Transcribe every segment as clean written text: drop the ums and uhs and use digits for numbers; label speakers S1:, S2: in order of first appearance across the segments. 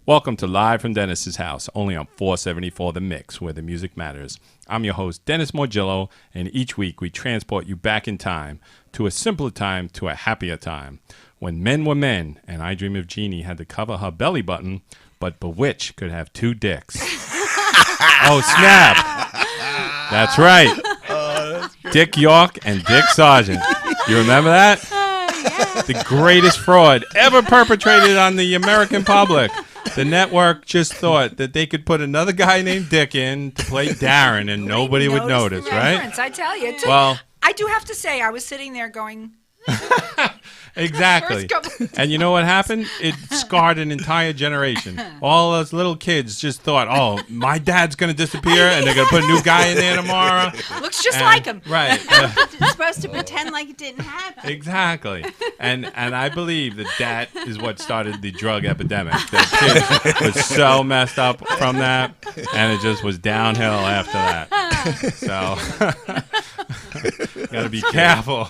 S1: Welcome to Live from Dennis's house, only on 474 The Mix, where the music matters. I'm your host, Dennis Morgillo, and each week we transport you back in time, to a simpler time, to a happier time. When men were men, and I Dream of Jeannie had to cover her belly button, but Bewitched could have two dicks. Oh, snap. That's right. Dick York and Dick Sargent. You remember that?
S2: Yeah.
S1: The greatest fraud ever perpetrated on the American public. The network just thought that they could put another guy named Dick in to play Darren and nobody would notice, right?
S2: I tell you.
S1: Well,
S2: I do have to say, I was sitting there going...
S1: Exactly. And you know what happened? It scarred an entire generation. All those little kids just thought, oh, my dad's going to disappear and they're going to put a new guy in there tomorrow.
S2: Looks just like him.
S1: Right.
S3: It's supposed to pretend like it didn't happen.
S1: Exactly. And I believe that is what started the drug epidemic. That kid was so messed up from that, and it just was downhill after that. So, got to be careful.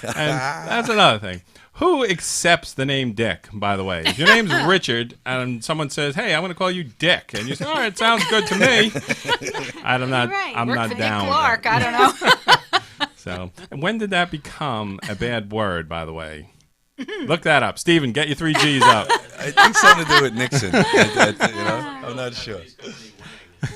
S1: And that's another thing. Who accepts the name Dick, by the way? If your name's Richard and someone says, hey, I'm going to call you Dick, and you say, all right, sounds good to me. I'm not
S2: Work for
S1: down
S2: Dick
S1: with
S2: Clark,
S1: that.
S2: I don't know.
S1: So, and when did that become a bad word, by the way? Look that up. Steven, get your 3 Gs up.
S4: I think something to do with Nixon. I'm not sure.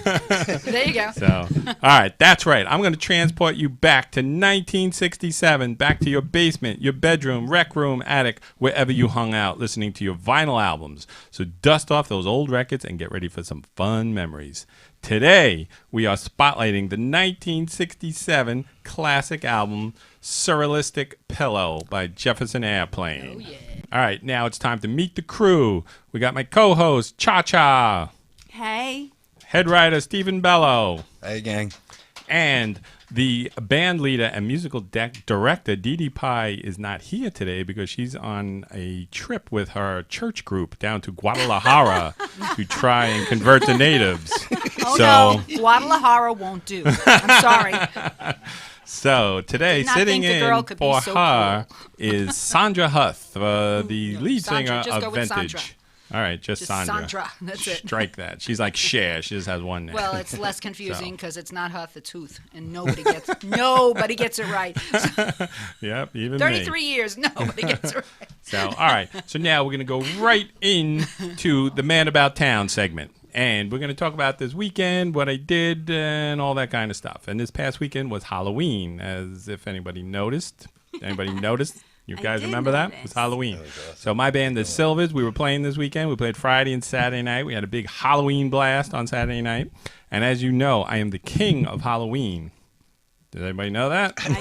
S2: There you go.
S1: So, all right, that's right. I'm going to transport you back to 1967, back to your basement, your bedroom, rec room, attic, wherever you hung out listening to your vinyl albums. So dust off those old records and get ready for some fun memories. Today, we are spotlighting the 1967 classic album, Surrealistic Pillow by Jefferson Airplane.
S2: Oh, yeah.
S1: All right, now it's time to meet the crew. We got my co-host, Cha-Cha.
S3: Hey.
S1: Head writer Stephen Bello,
S4: Hey, gang.
S1: and the band leader and musical director Dee Dee Pye is not here today because she's on a trip with her church group down to Guadalajara to try and convert the natives.
S2: Oh,
S1: So,
S2: no. Guadalajara won't do. I'm sorry.
S1: so today,
S2: Did not
S1: sitting
S2: think the girl
S1: in
S2: could be
S1: for
S2: so
S1: her is Sandra Huth, the lead
S2: Sandra,
S1: singer
S2: just go
S1: of
S2: with
S1: Vyntedge.
S2: Sandra.
S1: All right, just Sandra.
S2: Sandra. That's it.
S1: Strike that. She's like Cher. She just has one name.
S2: Well, it's less confusing because it's not Huth, it's Huth, and nobody gets it right.
S1: Yep, even
S2: 33
S1: me.
S2: years, nobody gets it right.
S1: So, all right. So now we're going to go right into the Man About Town segment. And we're going to talk about this weekend, what I did, and all that kind of stuff. And this past weekend was Halloween, as if anybody noticed. Anybody noticed? You guys
S3: did
S1: remember that?
S3: notice.
S1: It was Halloween. So my band, the Silvers, we were playing this weekend. We played Friday and Saturday night. We had a big Halloween blast on Saturday night. And as you know, I am the king of Halloween. Does anybody know that?
S3: I know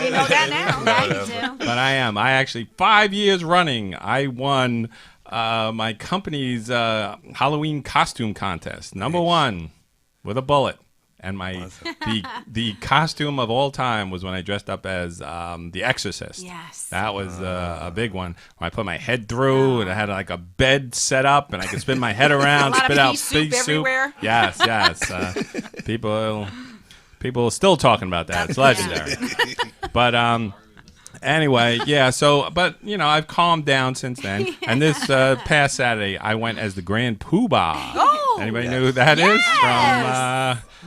S3: you know that now. Right? You do.
S1: But I am. I actually, 5 years running, I won my company's Halloween costume contest. Number one, with a bullet. And the costume of all time was when I dressed up as the Exorcist.
S3: Yes.
S1: That was a big one. When I put my head through, and I had like a bed set up, and I could spin my head around,
S2: A lot of
S1: spit out
S2: pea soup
S1: pea soup.
S2: everywhere.
S1: Yes, yes. People are still talking about that. It's legendary. But anyway, yeah. So, but you know, I've calmed down since then.
S3: Yeah.
S1: And this past Saturday, I went as the Grand Poobah.
S2: Oh,
S1: Anybody know who that is?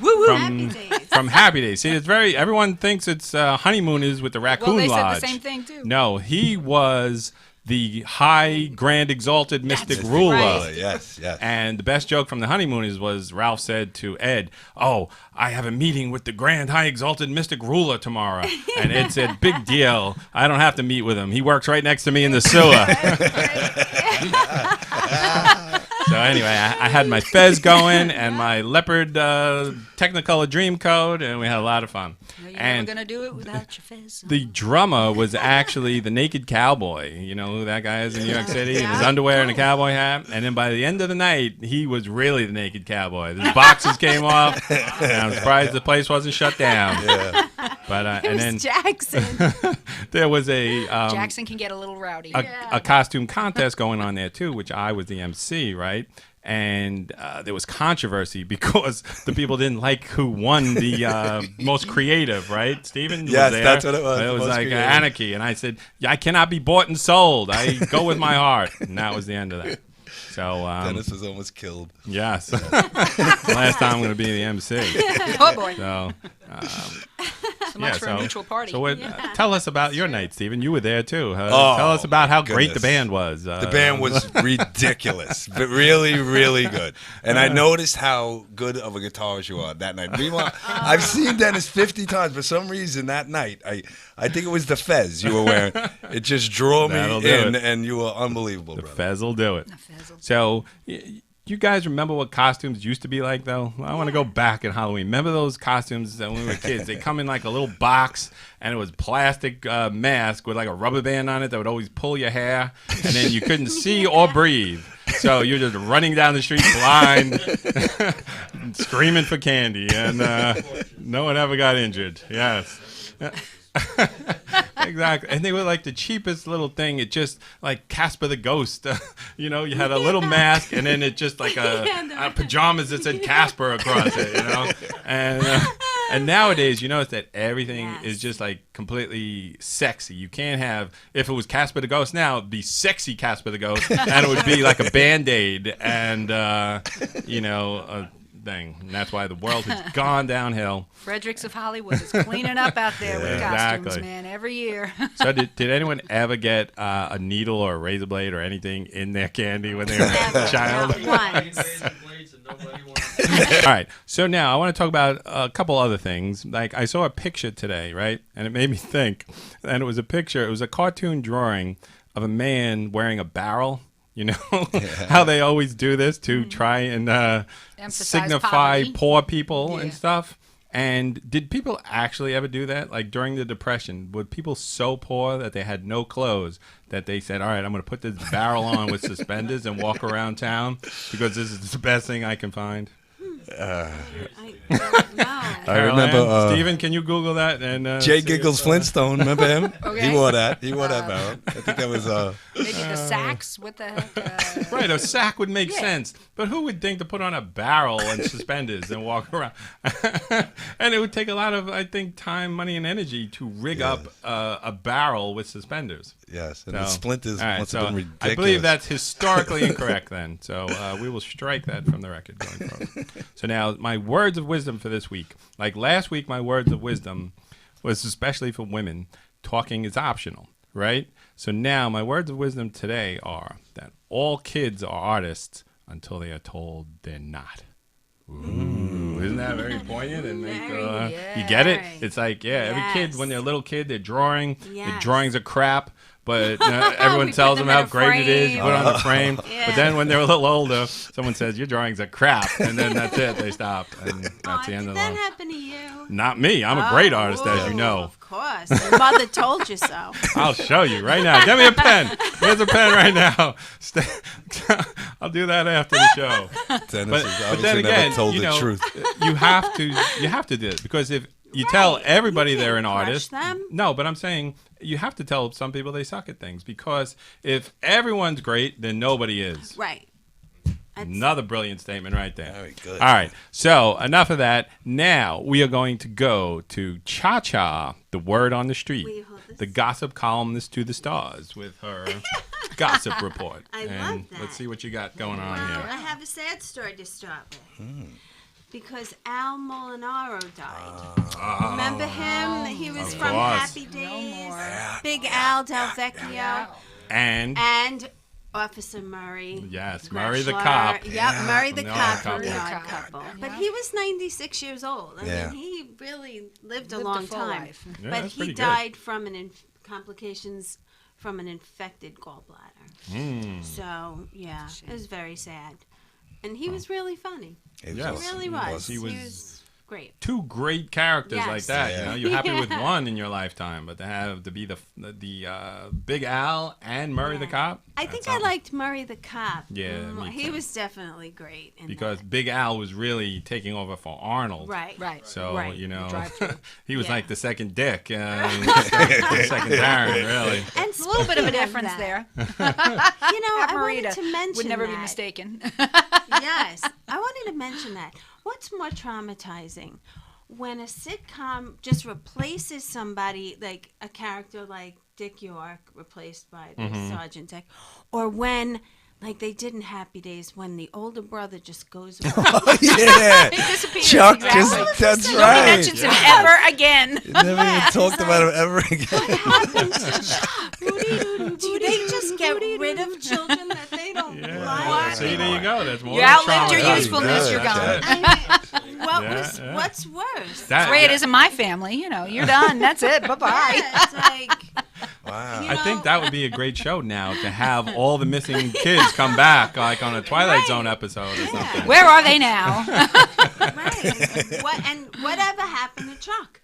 S2: woo-woo.
S1: From
S3: Happy Days.
S1: from Happy Days. See, it's very. Everyone thinks it's Honeymooners with the Raccoon
S2: Well, they
S1: Lodge.
S2: said the same thing, too.
S1: No, he was the high, grand, exalted mystic
S3: That's
S1: ruler.
S3: right.
S4: Yes.
S1: And the best joke from the Honeymooners was Ralph said to Ed, "Oh, I have a meeting with the grand, high, exalted mystic ruler tomorrow." And Ed said, "Big deal. I don't have to meet with him. He works right next to me in the sewer." So anyway, I had my fez going and my leopard Technicolor Dreamcoat, and we had a lot of fun.
S2: You're
S1: And
S2: never going to do it without your fizz.
S1: the drummer was actually the Naked Cowboy. You know who that guy is in New York City? In his underwear and a cowboy hat. And then by the end of the night, he was really the Naked Cowboy. His boxes came off, and I'm surprised the place wasn't shut down.
S4: Yeah.
S1: But
S3: It
S1: and
S3: was
S1: then
S3: Jackson.
S1: there was a
S2: Jackson can get a little rowdy.
S1: a costume contest going on there too, which I was the MC, right? And there was controversy because the people didn't like who won the most creative, right? Steven was
S4: Yes,
S1: there.
S4: that's what it was,
S1: It was
S4: most
S1: like
S4: creative.
S1: anarchy, and I said, "Yeah, I cannot be bought and sold. I go with my heart," and that was the end of that. So
S4: Dennis was almost killed.
S1: yes, last time I'm going to be the MC.
S2: Oh boy.
S1: So
S2: So much for a neutral party.
S1: So what, tell us about your night, Stephen. You were there too.
S4: Oh,
S1: tell us about how great the
S4: goodness.
S1: band was.
S4: The band was ridiculous, but really, really good. And I noticed how good of a guitarist you are that night. Meanwhile, I've seen Dennis 50 times. For some reason, that night, I think it was the fez you were wearing. It just drew me
S1: That'll do
S4: in,
S1: it.
S4: and you were unbelievable,
S1: The
S4: brother.
S1: Fez will do it.
S2: A fizzle.
S1: So, you guys remember what costumes used to be like, though? I want to go back in Halloween. Remember those costumes that when we were kids? They come in like a little box, and it was plastic mask with like a rubber band on it that would always pull your hair, and then you couldn't see or breathe. So you're just running down the street blind, screaming for candy, and no one ever got injured. Yes. Exactly. And they were like the cheapest little thing. It just like Casper the Ghost. You know, you had a little mask and then it just like a pajamas that said Casper across it, you know? And nowadays, you notice that everything is just like completely sexy. You can't have, if it was Casper the Ghost now, it'd be sexy Casper the Ghost. And it would be like a Band-Aid and, you know, a thing. And that's why the world has gone downhill.
S2: Fredericks of Hollywood is cleaning up out there with costumes,
S1: Exactly.
S2: man, every year.
S1: So did anyone ever get a needle or a razor blade or anything in their candy when they were a child?
S3: Once.
S1: All right. So now I want to talk about a couple other things. Like I saw a picture today, right? And it made me think. And it was a picture. It was a cartoon drawing of a man wearing a barrel. You know how they always do this to try and
S2: Emphasize
S1: signify
S2: poverty.
S1: poor people and
S2: Yeah.
S1: stuff. And did people actually ever do that? Like during the Depression, were people so poor that they had no clothes that they said, all right, I'm going to put this barrel on with suspenders and walk around town because this is the best thing I can find?
S3: I don't know.
S4: I remember
S1: Stephen, can you Google that? And
S4: Jay
S1: see
S4: Giggles
S1: if,
S4: Flintstone. Remember him?
S2: Okay.
S4: He wore that. He wore that barrel. I think that was
S2: Maybe the sacks. What the heck?
S1: Right, a sack would make
S2: Yeah.
S1: sense. But who would think to put on a barrel and suspenders and walk around? And it would take a lot of, I think, time, money, and energy to rig up a barrel with suspenders.
S4: yes, and
S1: So,
S4: the splinters
S1: all right,
S4: must
S1: so
S4: have been ridiculous.
S1: I believe that's historically incorrect then. So we will strike that from the record going forward. So now my words of wisdom for this week. Like last week, my words of wisdom was especially for women, talking is optional, right? So now my words of wisdom today are that all kids are artists until they are told they're not. Ooh, isn't that very poignant? And make, you get it? It's like, every kid,
S3: Yes.
S1: when they're a little kid, they're drawing. The
S3: Yes.
S1: drawings are crap, but everyone
S3: We
S1: tells
S3: put
S1: them
S3: them
S1: how
S3: in a
S1: great it is. You put it on the frame.
S3: Yeah.
S1: But then when they're a little older, someone says, your drawings are crap. And then that's it. They stop. And that's the end
S3: Did
S1: of
S3: that
S1: the
S3: happen to you?
S1: Not me. I'm a great artist, as you
S3: Oh,
S1: know.
S3: Of course. Your mother told you so.
S1: I'll show you right now. Give me a pen. Here's a pen right now. I'll do that after the show.
S4: Dennis has
S1: But
S4: obviously
S1: then again,
S4: never told
S1: you
S4: the
S1: know,
S4: truth.
S1: you have to do it because if you tell everybody
S3: You
S1: they're
S3: can't
S1: an
S3: crush
S1: artist,
S3: them.
S1: no, but I'm saying you have to tell some people they suck at things because if everyone's great, then nobody is.
S3: Right. That's-
S1: Another brilliant statement right there.
S4: Very good.
S1: All right. So enough of that. Now we are going to go to Cha Cha, the word on the street,
S3: Will you hold this?
S1: the gossip columnist to the stars with her gossip report.
S3: I
S1: and
S3: love that.
S1: let's see what you got going on
S3: Well,
S1: here.
S3: I have a sad story to start with. Because Al Molinaro died. Remember him? He was
S1: Of
S3: from
S1: course.
S3: Happy Days.
S2: more.
S3: Big Al Del Vecchio.
S1: And
S3: And Officer Murray.
S1: yes, Murray the
S3: Greshler.
S1: cop.
S3: Yep, Murray the
S1: From The
S3: cop
S1: Odd
S3: from The
S1: Couple.
S3: Odd Couple. But
S2: Yeah.
S3: he was 96 years old. I
S4: Yeah.
S3: mean, he really lived a
S2: Lived a
S3: long
S2: full
S3: time.
S2: life.
S1: Yeah,
S3: But
S1: that's
S3: he
S1: pretty good.
S3: died from complications from an infected gallbladder. So, yeah, it was very sad. And he was really funny.
S4: It
S1: Yes.
S3: He really
S1: He
S3: was.
S1: was. He
S3: He
S1: was-
S3: was great.
S1: Two great characters
S3: Yes.
S1: like that.
S4: Yeah.
S1: You know, you're happy with
S3: Yeah.
S1: one in your lifetime, but to be the Big Al and Murray the
S3: Yeah.
S1: cop.
S3: I think I liked Murray the cop.
S1: Yeah, me
S3: He
S1: too.
S3: was definitely great. In
S1: Because
S3: that.
S1: Big Al was really taking over for Arnold.
S3: Right.
S2: Right.
S1: So,
S3: Right.
S1: you know,
S2: Drive-thru.
S1: he was
S3: Yeah.
S1: like the second Dick, second Darren, really.
S3: And
S2: It's a little bit of a
S3: speaking
S2: difference
S3: that,
S2: there.
S3: You know, I wanted
S2: Marita
S3: to mention
S2: would never be
S3: that.
S2: mistaken.
S3: Yes, I wanted to mention that. What's more traumatizing? When a sitcom just replaces somebody, like a character like Dick York replaced by the Sergeant Dick, or when like they did in Happy Days when the older brother just goes away.
S4: Oh, yeah.
S2: He disappears.
S4: Chuck
S2: exactly.
S4: just, that's
S2: Nobody
S4: right.
S2: mentions him ever again.
S4: Never even talked about him ever again.
S3: Do they just get rid of children that they don't like?
S1: See, there you go. That's more
S2: You
S1: than
S2: outlived your
S1: trauma.
S2: usefulness. You're gone.
S3: What's worse?
S2: That's the way it is in my family. You know, you're done. That's it. Bye bye.
S3: Yeah, it's like,
S4: Wow.
S1: I think that would be a great show now to have all the missing kids come back, like on a Twilight Zone episode or something.
S2: Where are they now?
S3: right. And whatever happened to Chuck?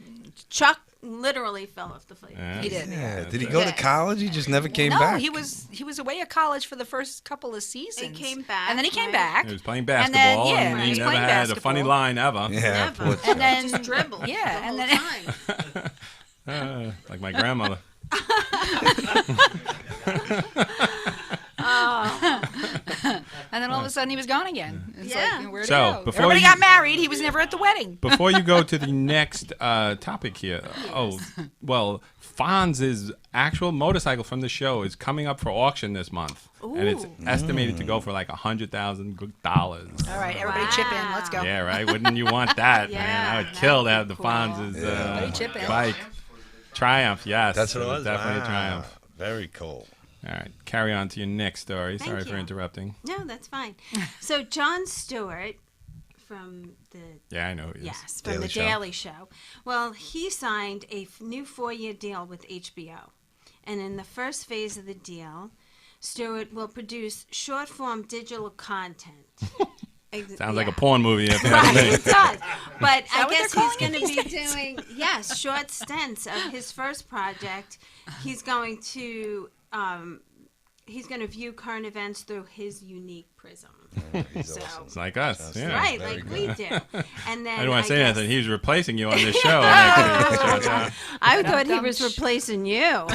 S3: Chuck literally fell off the face.
S1: Yeah.
S2: He did.
S4: Yeah. Did he go to college? He just never came
S2: No,
S4: back.
S2: he was away at college for the first couple of seasons.
S3: He came back,
S2: and then he came
S3: right?
S2: back.
S1: He was playing
S2: And then,
S1: basketball,
S2: yeah,
S1: and
S2: he
S1: he
S2: was
S1: never
S2: playing
S1: had a funny
S2: basketball.
S1: line ever.
S4: Yeah,
S3: Never.
S4: poor
S2: And
S4: Chuck.
S2: then
S3: Just dribble.
S2: Yeah,
S3: the
S2: and
S3: whole
S2: then
S3: time.
S1: Like my grandmother.
S2: and then all of a sudden he was gone again. It's
S3: Yeah.
S2: like, where'd
S1: So,
S2: he go?
S1: before
S2: Everybody
S1: you-
S2: got married. He was never at the wedding.
S1: Before you go to the next topic here, Fonz's actual motorcycle from the show is coming up for auction this month, and it's estimated to go for like $100,000.
S2: All right, everybody chip in. Let's go.
S1: Yeah, right. Wouldn't you want that, man?
S3: Yeah,
S1: I would
S3: that'd
S1: kill to
S3: be
S1: have the
S3: cool.
S1: Fonz's
S2: Everybody chip in.
S1: bike. Triumph, yes.
S4: That's what it was.
S1: Definitely a
S4: Wow.
S1: triumph.
S4: Very cool.
S1: All right, carry on to your next story.
S3: Thank
S1: Sorry for
S3: you.
S1: interrupting.
S3: No, that's fine. So Jon Stewart from the
S1: Yeah, I know. He is.
S3: Yes, from
S4: Daily
S3: the
S4: Show.
S3: Daily Show. Well, he signed a new 4-year deal with HBO. And in the first phase of the deal, Stewart will produce short-form digital content.
S1: Sounds like a porn movie. If you
S3: Right,
S1: ask me.
S3: it does. But I
S2: what
S3: guess
S2: they're
S3: he's going to
S2: calling
S3: be doing, short stints of his first project. He's going to view current events through his unique prism.
S4: He's
S3: So-
S4: awesome.
S1: It's like us. Yeah.
S3: Right,
S4: very
S3: like
S4: good.
S3: we do. And then
S1: I don't want to say
S3: guess-
S1: anything. He's replacing you on this show. Actually.
S3: I thought he was replacing you.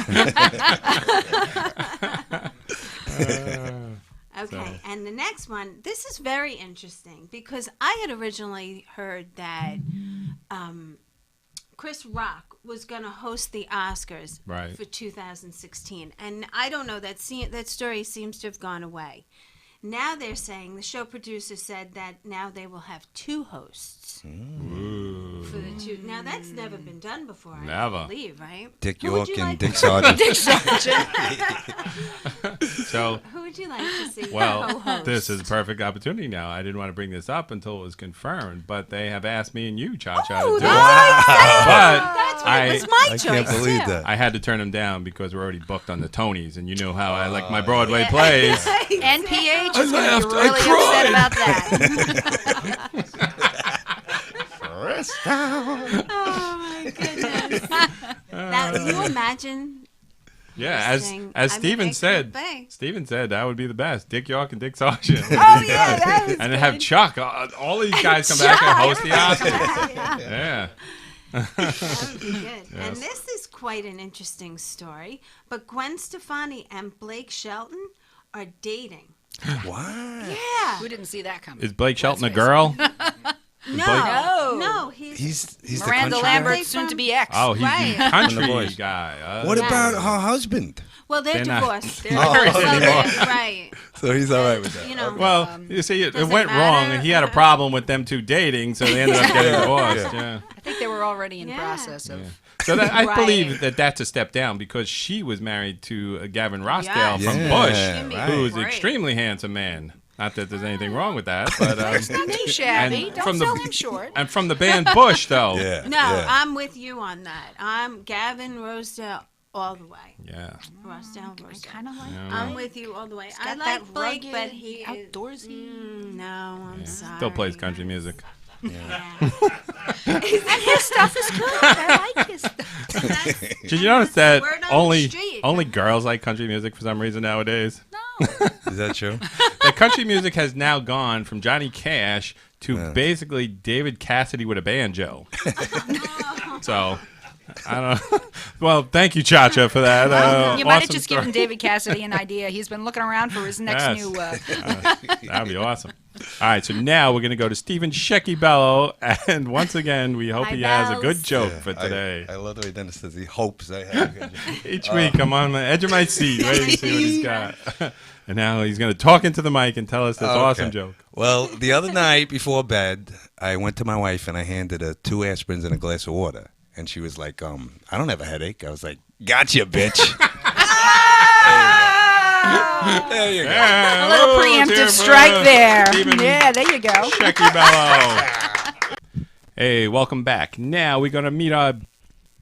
S3: Okay, and the next one, this is very interesting because I had originally heard that Chris Rock was going to host the Oscars
S1: Right.
S3: for 2016, and I don't know, that story seems to have gone away. Now they're saying, the show producer said that now they will have 2 hosts for the 2. Now that's never been done before,
S1: Never.
S3: I believe, right?
S4: Dick
S3: Who would
S4: York
S3: you
S4: and
S3: like
S4: Dick
S3: to-
S4: Sargent.
S1: So,
S3: Who would you like to see
S1: well,
S3: co-host?
S1: this is a perfect opportunity now. I didn't want to bring this up until it was confirmed, but they have asked me and you, Cha-Cha, to do it.
S3: That's
S1: But
S3: why it was my
S4: I
S3: choice,
S4: can't believe
S3: too.
S4: that.
S1: I had to turn them down because we're already booked on the Tonys, and you know how I like my Broadway plays.
S2: NPH is going to
S1: laughed,
S2: be
S1: I
S2: really upset
S1: cried.
S2: about that.
S3: Oh my goodness! Now, can you imagine?
S1: Yeah,
S3: Interesting.
S1: as
S3: I mean,
S1: Steven
S3: it
S1: said,
S3: could be.
S1: Steven said that would be the best. Dick York and Dick Sargent.
S2: Oh, yeah, that was
S1: And then have Chuck. All these guys come back and host the Oscars.
S3: Yeah,
S1: Yeah.
S3: that would be good. And this is quite an interesting story. But Gwen Stefani and Blake Shelton are dating.
S4: What?
S3: Yeah.
S2: Who didn't see that coming?
S1: Is Blake Shelton a girl?
S3: No. No.
S4: He's the
S2: Miranda
S4: country
S2: Lambert,
S4: guy?
S2: soon to be ex.
S1: Oh, he's
S3: Right.
S1: the country
S4: From The Voice.
S1: guy.
S4: What
S3: Yes.
S4: about her husband?
S3: Well, they're
S1: They're not-
S3: divorced.
S1: They're not married
S3: Well,
S1: anymore.
S3: right.
S4: So he's all right with that.
S3: You know.
S1: Well, you see, it
S3: does it
S1: went wrong,
S3: matter?
S1: and he had a problem with them 2 dating, so they ended up getting divorced. Yeah.
S2: I think they were already in
S3: Yeah.
S2: process of.
S1: So that, I
S3: Right.
S1: believe that that's a step down because she was married to Gavin Rossdale
S3: Yes.
S1: from
S4: Yeah,
S1: Bush,
S4: right.
S1: who's an
S3: Great.
S1: extremely handsome man. Not that there's anything wrong with that, but
S2: Not too shabby.
S1: And
S2: Don't
S1: from the-
S2: sell him short.
S1: and from the band Bush though.
S4: Yeah.
S3: No,
S4: yeah.
S3: I'm with you on that. I'm Gavin Rosedale all the way.
S1: Yeah.
S3: Rosedale.
S2: Kind of like.
S3: I'm with you all the way. I
S2: got
S3: like
S2: that
S3: Blake, but
S2: rugged,
S3: he is
S2: outdoorsy.
S3: no, I'm sorry.
S1: Still plays country music.
S3: Yeah.
S2: And his stuff is good. I like his stuff.
S1: Did you notice that
S3: Word on the
S1: only
S3: street.
S1: girls like country music for some reason nowadays?
S4: Is that true?
S1: That country music has now gone from Johnny Cash to basically David Cassidy with a banjo. So I don't know. Well, thank you, Chacha, for that.
S2: You might have
S1: awesome
S2: just
S1: story.
S2: given David Cassidy an idea. He's been looking around for his next
S1: Yes.
S2: new.
S1: That'd be awesome. All right, so now we're going to go to Stephen Shecky Bello. And once again, we hope
S3: Hi,
S1: he has a
S3: Bells.
S1: good joke for today.
S4: I love the way Dennis says he hopes I have a good joke.
S1: Each week, I'm on the edge of my seat waiting to see what he's got. And now he's going to talk into the mic and tell us this awesome joke.
S4: Well, the other night before bed, I went to my wife and I handed her 2 aspirins and a glass of water. And she was like, I don't have a headache. I was like, gotcha, bitch. There you go.
S1: Yeah,
S2: A little
S1: oh,
S2: preemptive
S1: dear
S2: strike
S1: brother.
S2: there.
S1: Stephen
S2: Yeah, there you go.
S1: Shecky Bello. Hey, welcome back. Now we're going to meet our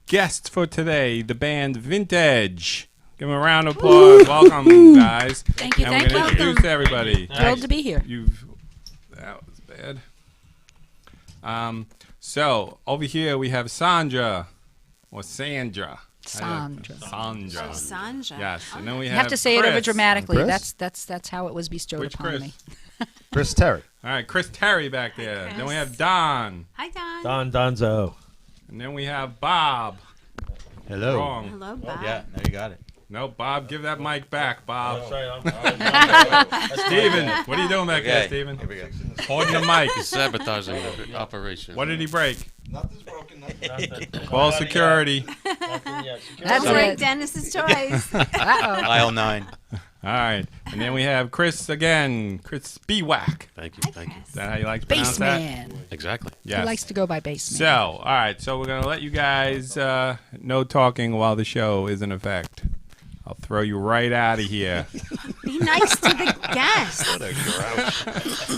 S1: guests for today, the band Vyntedge. Give them a round of applause. Welcome, guys.
S2: Thank you,
S1: And
S2: thank
S1: we're going
S2: you.
S1: to introduce everybody.
S2: Thrilled to be here.
S1: That was bad. So over here we have Sandra, or Sandra.
S2: Sandra.
S1: Sandra.
S3: Oh, Sandra.
S1: Yes, and then we
S2: You
S1: have
S2: have to say it over
S1: Chris.
S2: dramatically.
S5: Chris?
S2: That's how it was bestowed
S1: Which
S2: upon
S1: Chris?
S2: me.
S5: Chris Terry.
S1: All right, Chris Terry back there.
S3: Chris.
S1: Then we have Don,
S3: Hi, Don.
S5: Don Donzo.
S1: and then we have Bob.
S5: Hello.
S1: Wrong.
S3: Hello, Bob.
S5: Yeah, now you got it.
S1: No, Bob, give that mic back, Bob.
S5: Steven.
S1: Steven, what are you doing back there,
S6: Okay,
S1: Steven?
S6: here we go.
S1: Holding the mic.
S6: Sabotaging the operation.
S1: What did he break?
S4: Nothing's broken. Nothing.
S1: Call security.
S2: That's
S3: Break
S2: it.
S3: Dennis's toys.
S2: Uh-oh.
S6: Aisle 9.
S1: All right, and then we have Chris again. Chris Bewack.
S6: Thank you. Thank you.
S1: Is that how you like to pronounce that?
S2: Baseman.
S6: Exactly.
S1: Yes.
S2: He likes to go by baseman.
S1: So, all right. So we're gonna let you guys no talking while the show is in effect. I'll throw you right out of here.
S3: Be nice to the guests.
S6: What a grouch.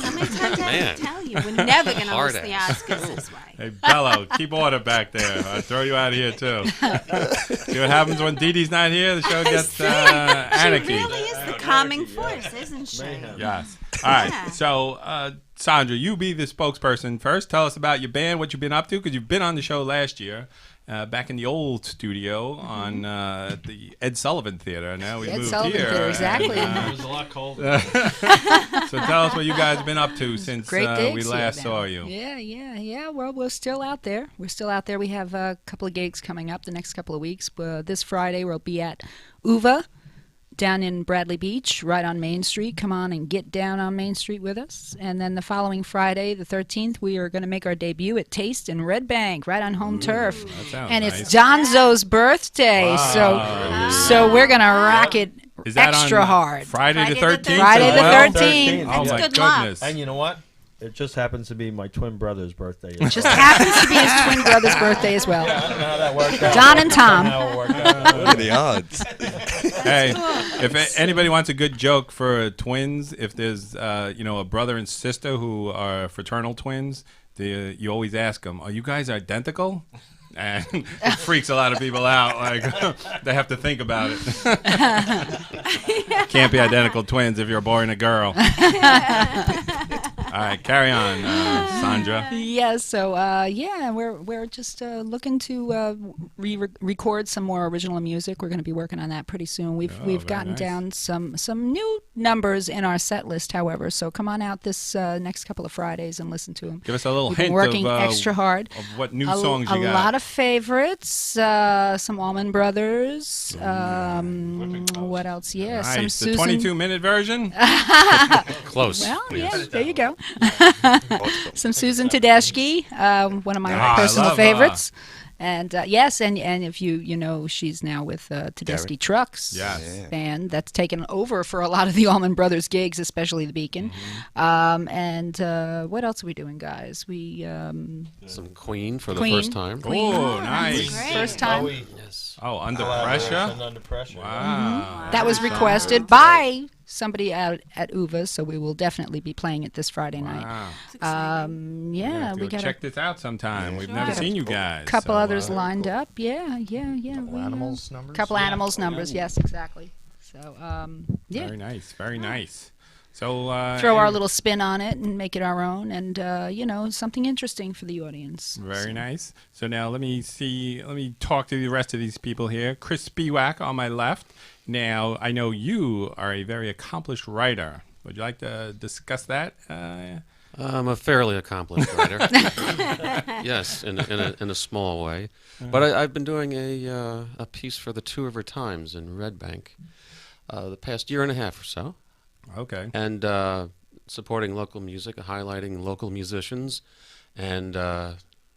S3: How many times I have
S6: Man.
S3: to tell you? We're never going to
S6: Hard
S3: host the
S6: ass.
S3: Oscars this way.
S1: Hey, Bello, keep order back there. I'll throw you out of here too. See what happens when Dee Dee's not here? The show gets anarchy.
S3: She really is the calming force, isn't she?
S1: Yes. All right.
S3: Yeah.
S1: So, Sandra, you be the spokesperson first. Tell us about your band, what you've been up to, because you've been on the show last year. Back in the old studio on the Ed Sullivan Theater. Now we
S2: Ed
S1: moved
S2: Sullivan
S1: here.
S2: Theater, exactly.
S1: And,
S5: It was a lot colder.
S1: so tell us what you guys have been up to since
S2: Great
S1: we
S2: gigs
S1: last
S2: here
S1: saw
S2: now.
S1: you.
S2: Yeah. Well, we're still out there. We have a couple of gigs coming up the next couple of weeks. This Friday we'll be at Uva down in Bradley Beach, right on Main Street. Come on and get down on Main Street with us. And then the following Friday, the 13th, we are going to make our debut at Taste in Red Bank, right on home turf.
S1: That sounds
S2: And
S1: nice.
S2: it's Donzo's birthday, so we're going to rock it
S1: Is that
S2: extra
S1: on
S2: hard.
S1: Friday the
S3: Friday the
S1: 13th?
S2: Friday the
S1: as well?
S2: 13th.
S1: Oh,
S3: That's
S1: my
S3: good luck.
S1: goodness.
S5: And you know what? It just happens to be my twin brother's birthday.
S2: Just happens to be his twin brother's birthday as well.
S5: I don't know how that worked out.
S2: Don and Tom.
S5: How it worked out.
S4: What are the odds?
S1: Hey, if anybody wants a good joke for twins, if there's a brother and sister who are fraternal twins, you always ask them, "Are you guys identical?" And it freaks a lot of people out. Like they have to think about it. Can't be identical twins if you're a boy and a girl. All right, carry on, Sandra.
S2: Yeah, so we're just looking to record some more original music. We're going to be working on that pretty soon. We've
S1: very
S2: gotten
S1: nice.
S2: down some new numbers in our set list, however. So come on out this next couple of Fridays and listen to them.
S1: Give us a little
S2: We've
S1: hint
S2: been working
S1: of,
S2: extra hard.
S1: of what new
S2: A
S1: songs you
S2: a
S1: got.
S2: lot of favorites, some Allman Brothers. What else? Yeah, some
S1: Nice. The
S2: Susan.
S1: 22-minute version?
S6: Close.
S2: Well,
S6: Yes.
S2: yeah, there you go. Some Susan Tedeschi, one of my
S1: I
S2: personal
S1: love,
S2: favorites. And yes, and if you know, she's now with Tedeschi Trucks
S1: Yes.
S2: band that's taken over for a lot of the Allman Brothers gigs, especially the Beacon. And what else are we doing, guys? We
S6: Some Queen for the
S2: Queen.
S6: first time.
S1: Oh, nice.
S3: Great.
S2: first time
S6: Yes.
S1: Oh, Under Pressure?
S5: Under pressure.
S1: Wow.
S2: that was requested by somebody out at Uva, so we will definitely be playing it this Friday night.
S1: Wow.
S2: Yeah, we got
S1: check this out sometime. We've
S3: Sure.
S1: never
S3: Got a
S1: seen you guys.
S2: couple
S1: so,
S2: others lined up. Yeah.
S5: Animals numbers.
S2: Couple animals numbers. Yes, exactly. So yeah,
S1: Very nice. Very nice. So
S2: throw our
S1: and-
S2: little spin on it and make it our own, and something interesting for the audience.
S1: Very nice. So now let me talk to the rest of these people here. Chris Spiewak on my left. Now, I know you are a very accomplished writer. Would you like to discuss that?
S6: I'm a fairly accomplished writer. Yes, in a small way. But I've been doing a piece for the Two River Times in Red Bank the past year and a half or so,
S1: Okay.
S6: and supporting local music, highlighting local musicians, and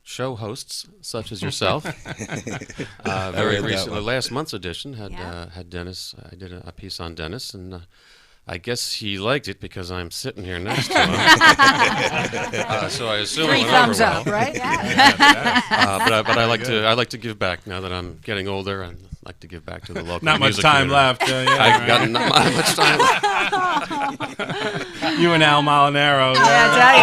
S6: show hosts such as yourself. Very
S4: read that
S6: recently,
S4: one.
S6: last month's edition had
S3: Yeah.
S6: had Dennis. I did a piece on Dennis, and I guess he liked it because I'm sitting here next to him. So I assume
S2: Three
S6: it went
S2: thumbs
S6: over
S2: up,
S6: well.
S2: right?
S6: But I like to give back now that I'm getting older. I like to give back to the local.
S1: Not much
S6: music
S1: time
S6: community.
S1: left.
S6: I've got not much time left.
S1: You and Al Molinaro.
S2: Yeah, I tell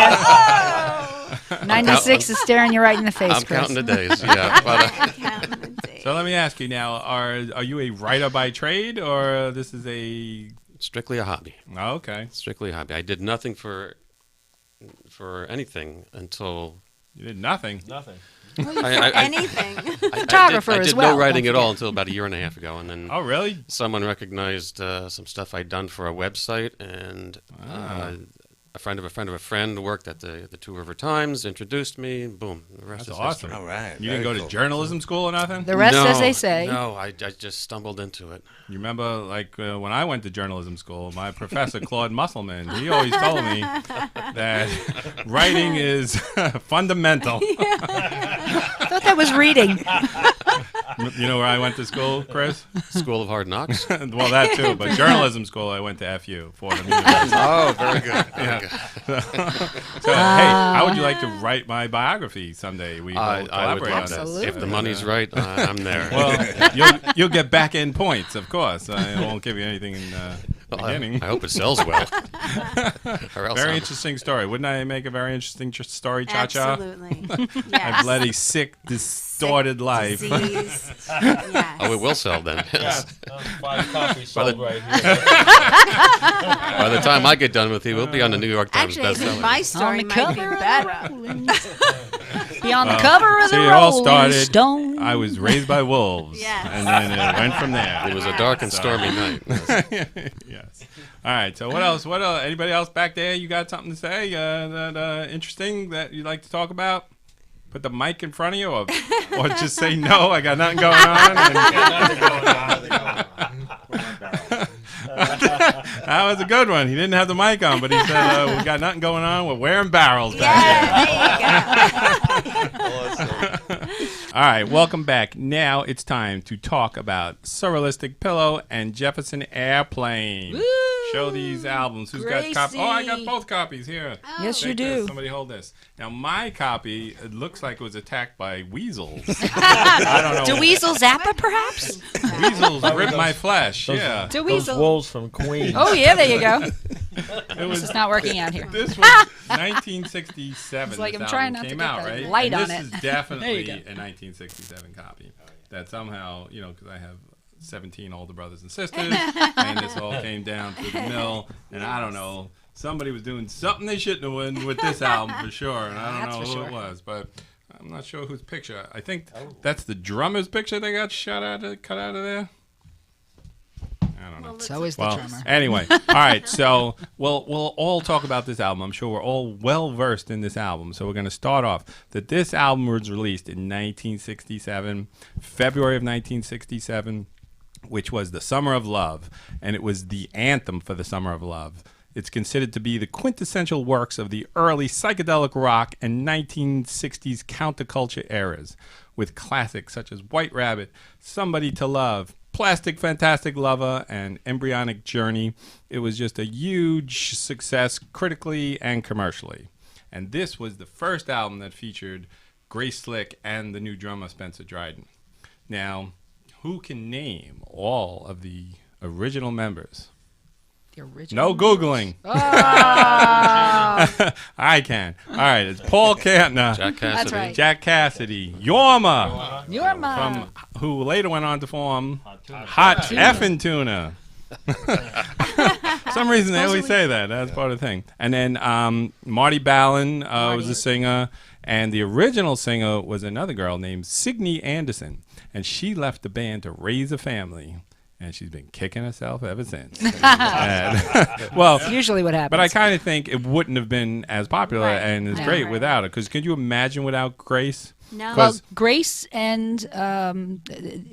S2: you. 96 is staring you right in the face,
S6: I'm
S2: Chris.
S6: counting the days. Yeah, but,
S1: So let me ask you now: Are you a writer by trade, or this is a?
S6: strictly a hobby.
S1: Oh, okay,
S6: Strictly a hobby. I did nothing for anything until
S1: you did nothing.
S5: Nothing.
S3: Anything.
S2: Photographer
S6: I
S2: as
S6: did
S2: well,
S6: no writing
S2: don't
S6: at all until about a year and a half ago, and then
S1: Oh, really?
S6: someone recognized some stuff I'd done for a website, and a friend of a friend of a friend worked at the Two River Times, introduced me, boom, the rest
S1: That's
S6: is
S1: awesome.
S6: history.
S4: All right.
S1: You didn't go
S4: very
S1: to
S4: cool.
S1: journalism school or nothing?
S2: The rest,
S6: no,
S2: as they say.
S6: No, I just stumbled into it.
S1: You remember, like, when I went to journalism school, my professor, Claude Musselman, he always told me that writing is fundamental.
S2: I thought that was reading.
S1: You know where I went to school, Chris?
S6: School of Hard Knocks.
S1: Well, that too, but journalism school, I went to FU, Fordham University.
S6: Oh, very good. Very good.
S1: So, hey, how would you like to write my biography someday? We will
S6: I would
S1: collaborate
S6: love
S1: on
S6: that.
S1: this.
S6: If the money's right, I'm there.
S1: Well, you'll get back end points, of course. I won't give you anything in the
S6: Well,
S1: beginning.
S6: I hope it sells well. Or else
S1: Very
S6: I'm-
S1: interesting story. Wouldn't I make a very interesting story, Cha-Cha?
S3: Absolutely. Yes.
S1: I've led a sick, distorted life.
S3: Disease. Yes.
S6: Oh, it will sell then. Yes.
S5: 5 copies
S6: By the-
S5: sold right here.
S6: By the time I get done with you, we'll be on the New York Times
S3: Actually, I think
S6: bestseller.
S3: my
S2: On
S3: story
S2: the
S3: might be
S2: cover of
S3: better.
S2: the Rolling Be on the cover of
S1: See,
S2: the
S1: it all
S2: Rolling
S1: started.
S2: Stone.
S1: I was raised by wolves,
S3: Yes.
S1: and then it went from there.
S6: It was a dark and stormy night.
S1: Yes. All right. So what else? What else? Anybody else back there? You got something to say that interesting that you'd like to talk about? Put the mic in front of you, or just say no. I got nothing going on. That was a good one. He didn't have the mic on, but he said we got nothing going on. We're wearing barrels back
S3: Yeah, there you go.
S1: here. All right. Welcome back. Now it's time to talk about Surrealistic Pillow and Jefferson Airplane.
S2: Woo!
S1: Show these albums. Who's got copies? Oh, I got
S2: Gracie.
S1: both copies here.
S2: Yes, you
S1: Take this.
S2: do.
S1: Somebody hold this. Now, my copy, it looks like it was attacked by weasels. I don't know.
S2: Do weasels zappa, perhaps?
S1: Weasels ripped my flesh.
S5: Those-
S1: Yeah.
S2: Do
S5: Those
S2: weasels?
S5: wolves from Queens.
S2: Oh, yeah, there you go.
S1: It
S2: This
S1: was.
S2: is not working out here.
S1: This was 1967.
S2: It's like
S1: this
S2: I'm trying
S1: album
S2: not to
S1: came
S2: get
S1: out,
S2: the
S1: right?
S2: light
S1: and
S2: on
S1: this
S2: it.
S1: is
S2: There you
S1: definitely
S2: go.
S1: a 1967 copy. That somehow, because I have 17 older brothers and sisters, and this all came down to the mill, and I don't know. Somebody was doing something they shouldn't have done with this album for sure, and I don't
S2: That's
S1: know
S2: for
S1: who it
S2: sure.
S1: was, but I'm not sure whose picture. I think that's the drummer's picture they got cut out of there. I don't know.
S2: So is the
S1: Well,
S2: drummer.
S1: anyway, all right. So we'll all talk about this album. I'm sure we're all well versed in this album. So we're going to start off that this album was released in 1967, February of 1967, which was the Summer of Love, and it was the anthem for the Summer of Love. It's considered to be the quintessential works of the early psychedelic rock and 1960s counterculture eras, with classics such as White Rabbit, Somebody to Love, Plastic Fantastic Lover, and Embryonic Journey. It was just a huge success critically and commercially. And this was the first album that featured Grace Slick and the new drummer Spencer Dryden. Now, who can name all of the original members?
S2: The original.
S1: No Googling.
S2: Oh,
S1: I can. All right, it's Paul Kantner,
S6: Jack Cassidy.
S2: That's right.
S1: Jack Cassidy, Yorma,
S2: Your mom.
S1: who later went on to form Hot Effin' Tuna. For some reason they always say that. That's part of the thing. And then Marty Ballin was the singer, and the original singer was another girl named Signe Anderson, and she left the band to raise a family. and she's been kicking herself ever since. Well,
S2: It's usually what happens.
S1: but I kind of think it wouldn't have been as popular
S3: Right.
S1: and as
S3: Yeah.
S1: great
S3: Right.
S1: without her. Because could you imagine without Grace?
S3: No.
S2: well,
S1: 'Cause-
S2: Grace and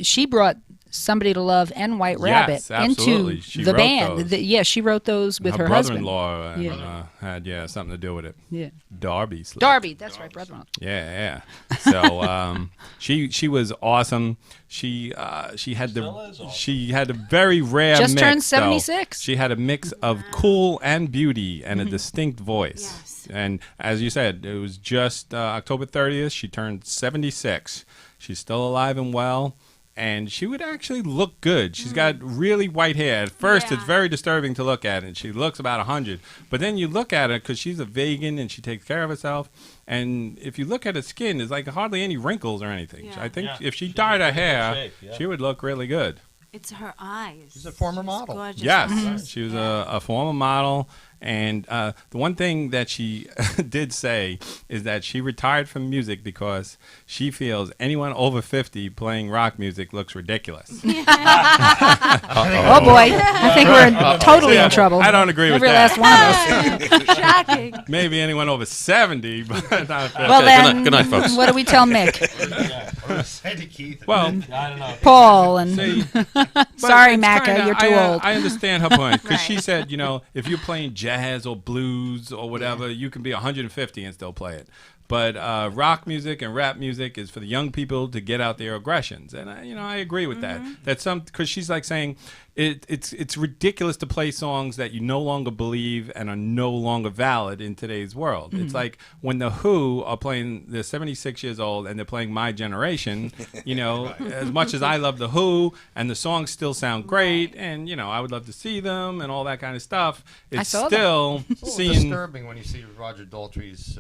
S2: she brought Somebody to Love and White
S1: Yes,
S2: Rabbit
S1: absolutely.
S2: into
S1: She
S2: the
S1: wrote
S2: band.
S1: those.
S2: Yeah, she wrote those with her husband.
S1: brother-in-law
S2: Yeah.
S1: had something to do with it.
S2: Yeah,
S1: Darby. Slick.
S2: Darby. That's right, brother-in-law.
S1: Yeah. So she was awesome. She had a very rare
S2: Just
S1: mix,
S2: turned
S1: though.
S2: 76.
S1: She had a mix of cool and beauty and a distinct voice.
S3: Yes.
S1: And as you said, it was just October 30th. She turned 76. She's still alive and well. And she would actually look good. She's got really white hair. At first,
S3: Yeah.
S1: it's very disturbing to look at, and she looks about 100. But then you look at her because she's a vegan and she takes care of herself. And if you look at her skin, there's like hardly any wrinkles or anything.
S3: Yeah.
S1: I think
S5: Yeah.
S1: if she dyed her hair,
S5: shape, yeah.
S1: she would look really good.
S3: It's her eyes.
S7: She's a former
S3: She's
S7: model.
S3: gorgeous
S1: Yes,
S3: eyes.
S1: she was a former model. And the one thing that she did say is that she retired from music because she feels anyone over 50 playing rock music looks ridiculous.
S2: Oh boy, I think we're totally in trouble.
S1: I don't agree with
S2: Every
S1: that.
S2: last one of us.
S3: Shocking.
S1: Maybe anyone over 70, but not 50.
S2: Well
S6: Okay,
S2: then,
S6: good night, folks.
S2: what do we tell Mick,
S7: Or Sandy Keith.
S1: Well,
S5: I don't know.
S2: Paul, and
S1: see,
S2: sorry,
S1: it's
S2: Macca,
S1: kinda-
S2: you're too old.
S1: I understand her point because she
S3: Right.
S1: said, if you're playing jazz or blues or whatever, you can be 150 and still play it. But rock music and rap music is for the young people to get out their aggressions, and I agree with that. That's because she's like saying it's ridiculous to play songs that you no longer believe and are no longer valid in today's world. It's like when the Who are playing, they're 76 years old and they're playing My Generation. As much as I love the Who and the songs still sound great, and I would love to see them and all that kind of stuff. It's
S2: saw them.
S1: still
S7: It's a little
S1: seeing.
S7: disturbing when you see Roger Daltrey's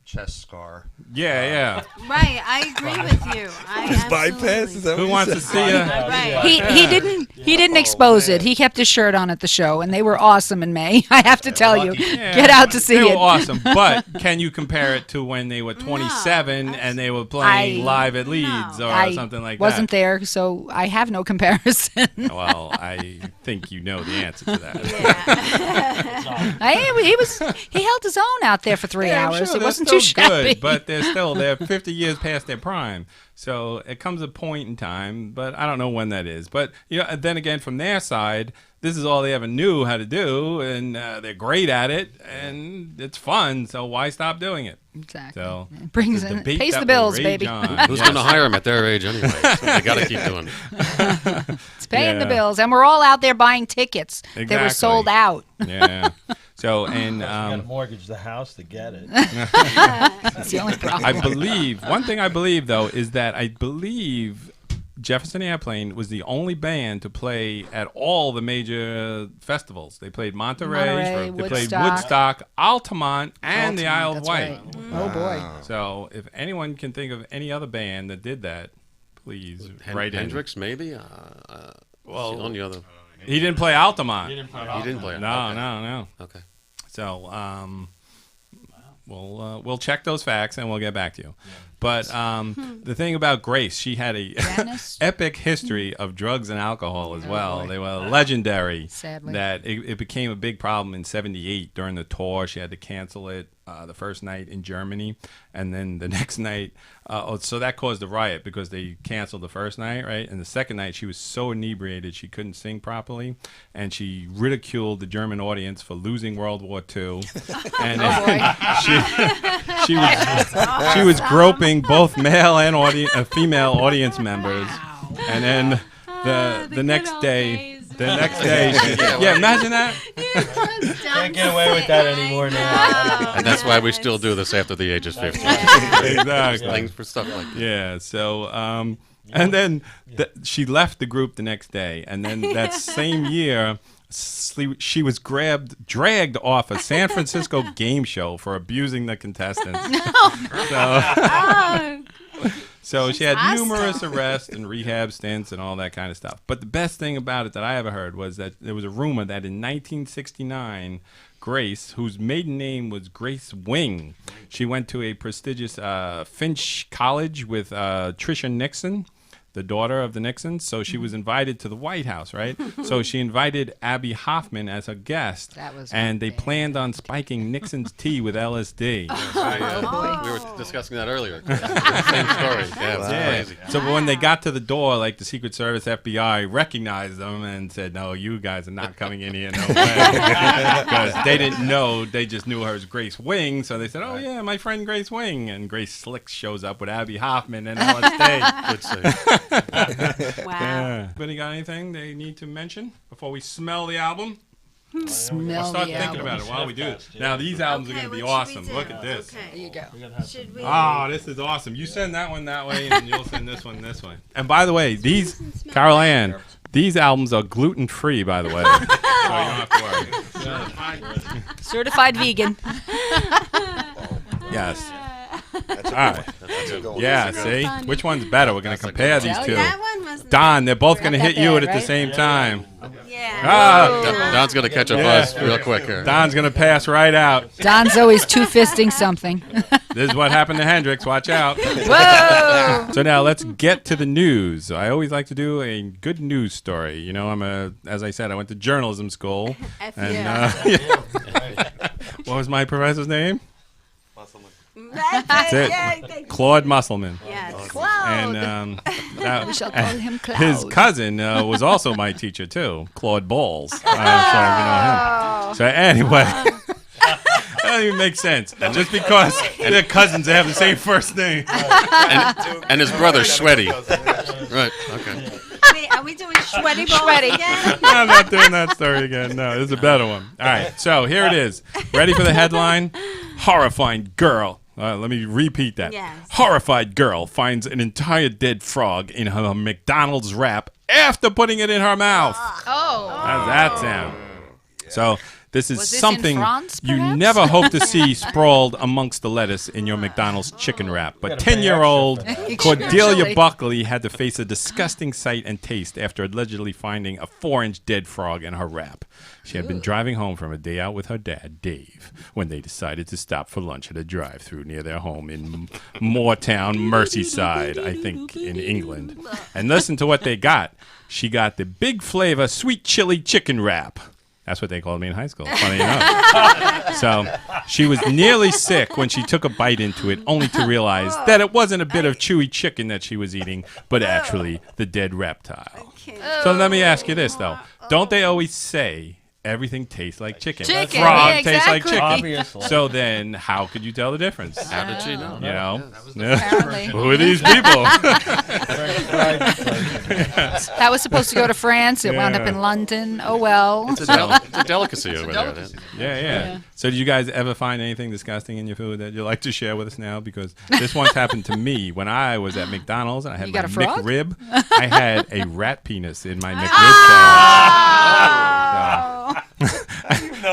S7: chest scar.
S1: Yeah.
S3: Right, I agree with you. I
S4: His
S3: absolutely.
S4: bypass? Is that
S1: Who
S4: what
S1: wants
S4: you
S1: to
S4: said?
S1: see you?
S3: Right.
S2: He didn't expose it. He kept his shirt on at the show, and they were awesome in May. I have to tell you,
S1: Yeah.
S2: get out to see
S1: They
S2: it.
S1: were awesome, but can you compare it to when they were 27 and they were playing
S2: I-
S1: live at Leeds or
S2: I
S1: something like
S2: wasn't
S1: that?
S2: there, so I have no comparison.
S1: Well, I think you know the answer to that.
S2: He held his own out there for 3
S1: Yeah, I'm
S2: hours.
S1: sure
S2: It
S1: they're
S2: wasn't
S1: still
S2: too shabby.
S1: good, but they're 50 years past their prime. So it comes a point in time, but I don't know when that is. But then again, from their side, this is all they ever knew how to do, and they're great at it, and it's fun. So why stop doing it?
S2: Exactly.
S1: So
S2: It brings
S1: the
S2: in,
S1: debate
S2: pays
S1: that
S2: the
S1: will
S2: bills,
S1: rage
S2: baby.
S1: on.
S6: Who's
S1: Yes.
S6: going to hire them at their age anyway? So they got to keep doing it.
S2: It's paying the
S1: Yeah.
S2: bills, and we're all out there buying tickets. They were
S1: Exactly.
S2: sold out.
S1: Yeah. So and
S5: You got to mortgage the house to get it.
S2: That's the only problem.
S1: I believe one thing I believe though is that I believe Jefferson Airplane was the only band to play at all the major festivals. They played Monterey, they played Woodstock, Altamont, and the Isle of
S2: That's
S1: Wight.
S2: right. Oh boy.
S1: So if anyone can think of any other band that did that, please write in.
S6: Hendrix, maybe?
S1: Well,
S6: on the other.
S1: He didn't play Altamont.
S6: He didn't play it.
S1: No.
S6: Okay.
S1: So we'll check those facts and we'll get back to you. But the thing about Grace, she had a
S2: Janice?
S1: epic history of drugs and alcohol as well. They were legendary.
S2: Sadly.
S1: That it became a big problem in '78 during the tour. She had to cancel it the first night in Germany, and then the next night. So that caused a riot because they canceled the first night, right? And the second night, she was so inebriated she couldn't sing properly, and she ridiculed the German audience for losing World War II. And she was groping both male and female audience members, and then the next day. The next day, yeah, imagine that.
S5: Can't get away with that anymore now.
S6: And that's why we still do this after the age of 50.
S1: Exactly.
S6: Things for stuff like that.
S1: Yeah. So, and then she left the group the next day, and then that same year, she was dragged off a San Francisco game show for abusing the contestants. So she had numerous arrests and rehab stints and all that kind of stuff. But the best thing about it that I ever heard was that there was a rumor that in 1969, Grace, whose maiden name was Grace Wing, she went to a prestigious Finch College with Tricia Nixon. the daughter of the Nixons. So she was invited to the White House, right? So she invited Abby Hoffman as a guest.
S2: That was
S1: and they
S2: one thing.
S1: planned on spiking Nixon's tea with LSD.
S2: Oh, boy.
S6: We were discussing that earlier. Same story. Yeah, it was crazy.
S1: So when they got to the door, like the Secret Service, FBI recognized them and said, "No, you guys are not coming in here, no way." Because they didn't know, they just knew her as Grace Wing. So they said, "Oh yeah, my friend Grace Wing." And Grace Slick shows up with Abby Hoffman and LSD.
S6: Good save.
S3: Wow.
S1: Yeah. Anybody got anything they need to mention before we smell the album?
S2: Smell
S1: Start
S2: the
S1: thinking
S2: album.
S1: about it while we do it. Now these albums are
S3: Okay,
S1: going to be
S3: what should
S1: awesome.
S3: we do?
S1: Look at this.
S2: There
S3: Okay.
S2: you go.
S5: We're gonna have
S3: Should we?
S1: Oh, this is awesome. You send that one that way, and you'll send this one this way. And by the way, these, Carol Ann, these albums are gluten-free, by the way. So you don't have to worry.
S2: Certified vegan.
S1: Yes.
S4: That's a
S1: All right.
S4: good one. That's a good one.
S1: Yeah,
S4: That's a good
S1: see?
S3: Funny.
S1: Which one's better? We're going to
S6: That's a
S1: compare
S6: good
S1: these
S2: one.
S1: two.
S3: That one was.
S1: Don, they're both going to
S2: Not
S1: hit
S2: that
S1: you
S2: bad,
S1: at the
S2: right?
S1: same time.
S3: Yeah.
S1: Ah,
S6: Don's going to catch a buzz real quick here.
S1: Don's going to pass right out.
S2: Don's always two-fisting something.
S1: This is what happened to Hendrix. Watch out.
S2: Whoa!
S1: So now let's get to the news. I always like to do a good news story. You know, as I said, I went to journalism school.
S3: F
S1: And
S3: yeah.
S1: what was my professor's name?
S3: That's
S1: it.
S3: Yeah, thank you.
S1: Claude Musselman.
S3: Yes.
S1: And
S2: We shall call him Cloud.
S1: his cousin was also my teacher too, Claude Bowles. So you know him. So anyway, that doesn't even make sense. Just because they're cousins, they have the same first name.
S6: And his brother, Sweaty. Right, okay.
S3: Wait, are we doing sweaty balls
S2: Sweaty.
S3: again?
S1: I'm not doing that story again. No, this is a better one. All right, so here it is. Ready for the headline? Horrifying girl. Let me repeat that.
S3: Yes.
S1: Horrified girl finds an entire dead frog in her McDonald's wrap after putting it in her mouth.
S2: Oh.
S1: How does that sound? So this is
S2: Was this in
S1: something
S2: France,
S1: you
S2: perhaps?
S1: never hope to see sprawled amongst the lettuce in your McDonald's chicken wrap. But 10-year-old Cordelia
S2: Usually.
S1: Buckley had to face a disgusting sight and taste after allegedly finding a 4-inch dead frog in her wrap. She had been driving home from a day out with her dad, Dave, when they decided to stop for lunch at a drive-thru near their home in Moortown, Merseyside, I think, in England. And listen to what they got. She got the Big Flavor Sweet Chili Chicken Wrap. That's what they called me in high school, funny enough. So she was nearly sick when she took a bite into it, only to realize that it wasn't a bit of chewy chicken that she was eating, but actually the dead reptile. So let me ask you this, though. Don't they always say everything tastes like chicken?
S2: Chicken,
S1: Frog
S2: yeah,
S1: tastes like
S2: exactly.
S1: chicken.
S5: Obviously.
S1: So then how could you tell the difference?
S6: How did she know?
S1: You know?
S2: Apparently.
S1: Who are these people?
S2: That was supposed to go to France. It wound up in London. Oh, well.
S6: It's a delicacy over there.
S1: Yeah. So did you guys ever find anything disgusting in your food that you'd like to share with us now? Because this once happened to me when I was at McDonald's and I had
S2: You
S1: my
S2: got a frog?
S1: McRib. I had a rat penis in my McRib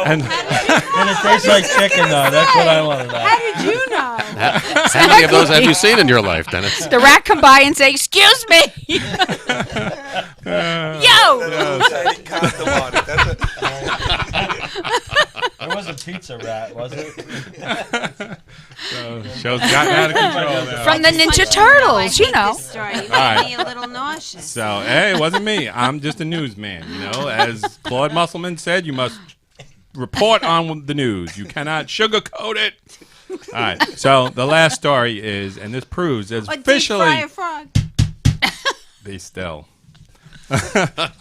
S5: And it tastes like chicken, though. That's what I want to know.
S3: How did you know?
S6: How many of those have you seen in your life, Dennis?
S2: The rat come by and say, "Excuse me." Yo!
S4: Shiny condom on it. That's
S5: It wasn't pizza rat, was it?
S1: So show's gotten out of control now.
S2: From the Ninja
S3: I
S2: Turtles,
S3: hate
S2: you know.
S3: this story. You
S1: right.
S3: made me a little nauseous.
S1: So, hey, it wasn't me. I'm just a newsman, you know. As Claude Musselman said, you must report on the news. You cannot sugarcoat it. All right. So the last story is, and this proves there's
S3: Or deep
S1: officially
S3: fry a frog.
S1: be still.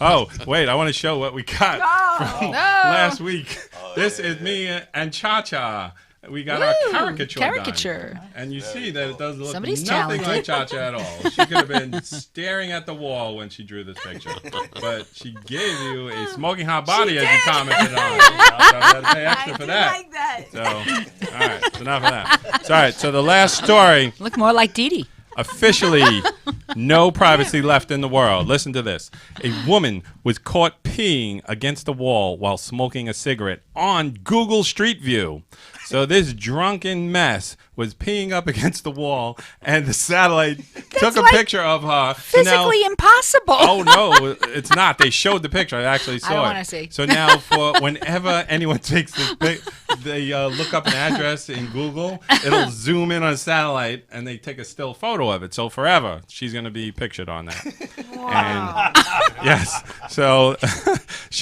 S1: Oh, wait, I want to show what we got from
S2: No.
S1: last week. This is me and Cha-Cha. We got our
S2: Woo,
S1: caricature done.
S2: caricature.
S1: And you see that it does look
S2: Somebody's
S1: nothing like
S2: talented.
S1: Cha-Cha at all. She could have been staring at the wall when she drew this picture. But she gave you a smoking hot body as you commented on. So I had to pay extra
S3: I
S1: for
S3: do
S1: that.
S3: like that.
S1: So, all right, so enough of that. So, all right, so the last story,
S2: Look more like Dee Dee.
S1: officially no privacy left in the world. Listen to this. A woman was caught peeing against the wall while smoking a cigarette on Google Street View. So this drunken mess was peeing up against the wall, and the satellite took a
S2: like
S1: picture of her. So now-
S2: Physically impossible.
S1: Oh no, it's not. They showed the picture. I actually saw
S2: don't
S1: it.
S2: wanna see.
S1: So now, for whenever anyone takes this they look up an address in Google, it'll zoom in on a satellite, and they take a still photo of it. So forever, she's going to be pictured on that.
S3: Wow.
S1: And yes, so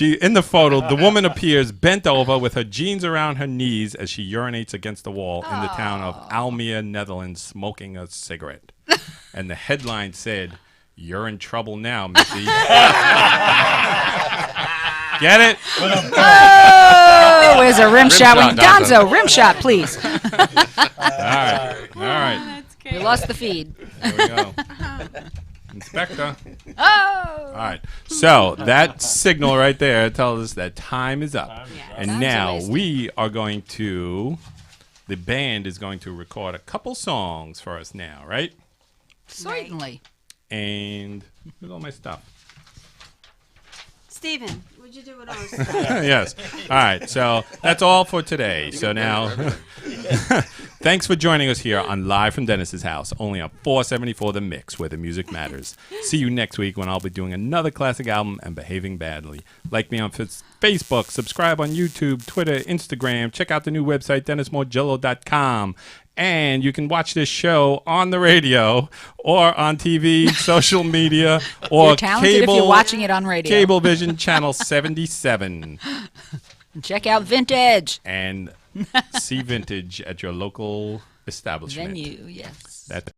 S1: in the photo, the woman appears bent over with her jeans around her knees as she urinates against the wall in the town of Almere, Netherlands, smoking a cigarette. And the headline said, "You're in trouble now, Missy." Get it?
S2: Oh, where's a rim shot?
S6: shot,
S2: Gonzo, rim shot, please.
S1: All right.
S3: That's great.
S2: We lost the feed.
S1: There we go. Inspector.
S2: Oh.
S1: All right. So that signal right there tells us that time is up.
S3: Yeah.
S1: And
S2: Time's
S1: now
S2: a-wasting.
S1: we are going to, the band is going to record a couple songs for us now, right?
S2: Certainly.
S1: And where's all my stuff?
S3: Steven, what'd you do with all this?
S1: Yes. All right. So that's all for today. So now, thanks for joining us here on Live from Dennis's House, only on 474 The Mix, where the music matters. See you next week when I'll be doing another classic album and behaving badly. Like me on Facebook, subscribe on YouTube, Twitter, Instagram. Check out the new website, DennisMojello.com. And you can watch this show on the radio or on TV, social media, or
S2: You're talented if you're watching it on radio.
S1: Cablevision Channel 77.
S2: Check out Vyntedge.
S1: And see Vyntedge at your local establishment.
S2: Venue, yes.
S1: That's